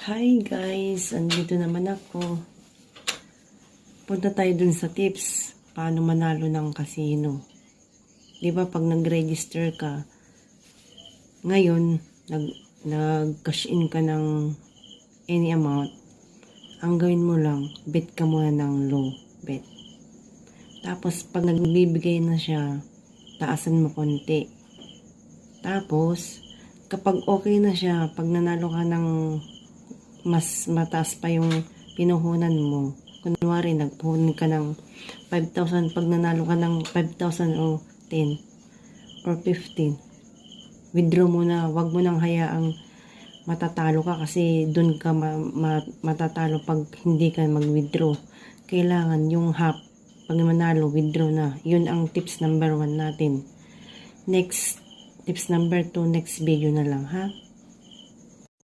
Hi guys, andito naman ako. Punta tayo dun sa tips. Paano manalo ng casino. Diba pag nag-register ka, ngayon, nag-cash in ka ng any amount, ang gawin mo lang, bet ka muna ng low bet. Tapos pag nagbibigay na siya, taasan mo konti. Tapos, kapag okay na siya, pag nanalo ka ng mas mataas pa yung pinuhunan mo. Kunwari, nagpuhunan ka ng 5,000. Pag nanalo ka ng 5,000 o 10 or 15, withdraw mo na. Wag mo nang hayaang matatalo ka kasi dun ka matatalo pag hindi ka mag-withdraw. Kailangan yung half. Pag manalo, withdraw na. Yun ang tips number 1 natin. Next, tips number 2, next video na lang ha.